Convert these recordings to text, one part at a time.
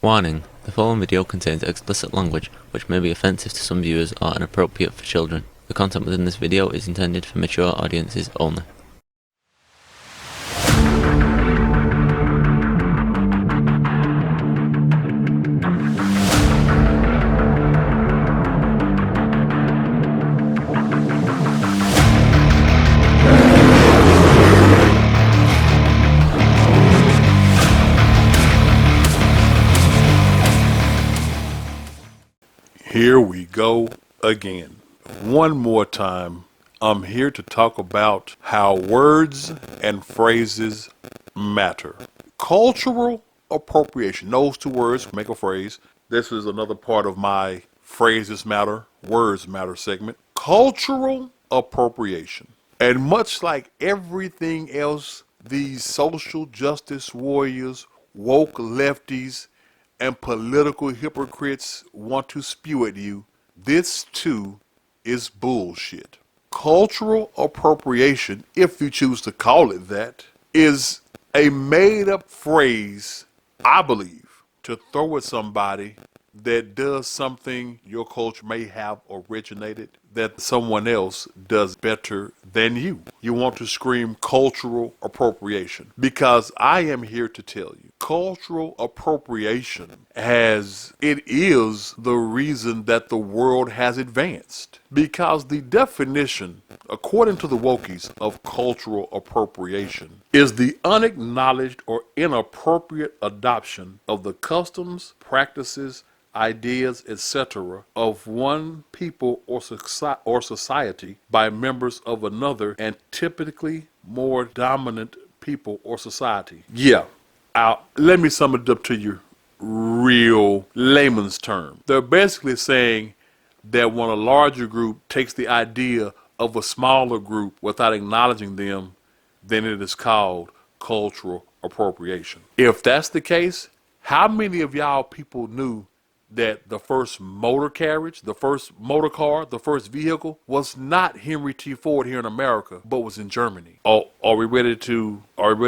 Warning: the following video contains explicit language which may be offensive to some viewers or inappropriate for children. The content within this video is intended for mature audiences only. Here we go again. One more time, I'm here to talk about how words and phrases matter. Cultural appropriation. Those two words make a phrase. This is another part of my phrases matter, words matter segment. Cultural appropriation. And much like everything else, these social justice warriors, woke lefties, and political hypocrites want to spew at you, this too is bullshit. Cultural appropriation, if you choose to call it that, is a made-up phrase, I believe, to throw at somebody that does something your culture may have originated that someone else does better than you. You want to scream cultural appropriation, because I am here to tell you, cultural appropriation is the reason that the world has advanced. Because the definition, according to the Wokies, of cultural appropriation is the unacknowledged or inappropriate adoption of the customs, practices, ideas, etc. of one people or society by members of another, and typically more dominant people or society. Yeah, let me sum it up to you real layman's term. They're basically saying that when a larger group takes the idea of a smaller group without acknowledging them, then it is called cultural appropriation. If that's the case, how many of y'all people knew that the first motor carriage, the first motor car, the first vehicle was not Henry T. Ford here in America, but was in Germany? Are we ready to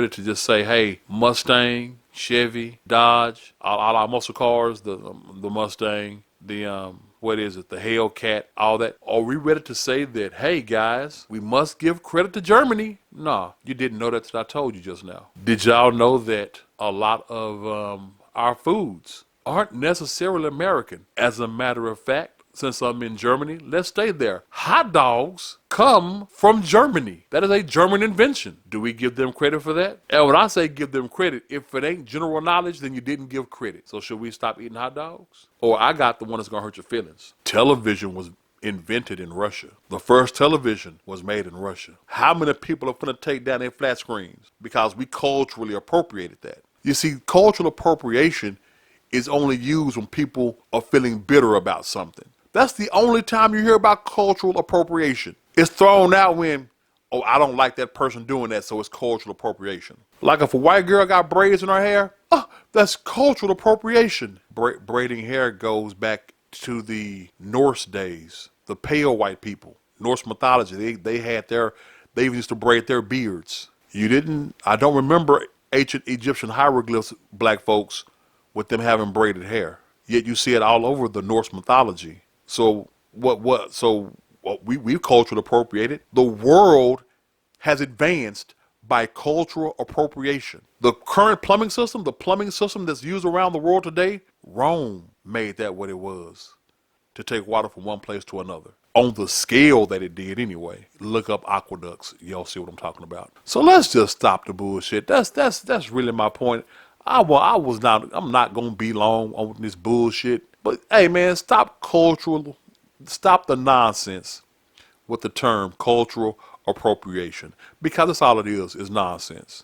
just say, hey, Mustang, Chevy, Dodge, all our muscle cars, the Mustang, the the Hellcat, all that? Are we ready to say that, hey guys, we must give credit to Germany? Nah, you didn't know that till I told you just now. Did y'all know that a lot of our foods aren't necessarily American? As a matter of fact, since I'm in Germany, let's stay there. Hot dogs come from Germany. That is a German invention. Do we give them credit for that? And when I say give them credit, if it ain't general knowledge, then you didn't give credit. So should we stop eating hot dogs? Or I got the one that's gonna hurt your feelings. Television was invented in Russia. The first television was made in Russia. How many people are gonna take down their flat screens because we culturally appropriated that? You see, cultural appropriation is only used when people are feeling bitter about something. That's the only time you hear about cultural appropriation. It's thrown out when, oh, I don't like that person doing that, so it's cultural appropriation. Like if a white girl got braids in her hair, oh, that's cultural appropriation. Braiding hair goes back to the Norse days, the pale white people. Norse mythology, they even used to braid their beards. I don't remember ancient Egyptian hieroglyphs, black folks, with them having braided hair. Yet you see it all over the Norse mythology. So we've culturally appropriated. The world has advanced by cultural appropriation. The current plumbing system, the plumbing system that's used around the world today, Rome made that what it was, to take water from one place to another. On the scale that it did anyway. Look up aqueducts. Y'all see what I'm talking about. So let's just stop the bullshit. That's really my point. I'm not gonna be long on this bullshit. But hey man, stop the nonsense with the term cultural appropriation. Because that's all it is nonsense.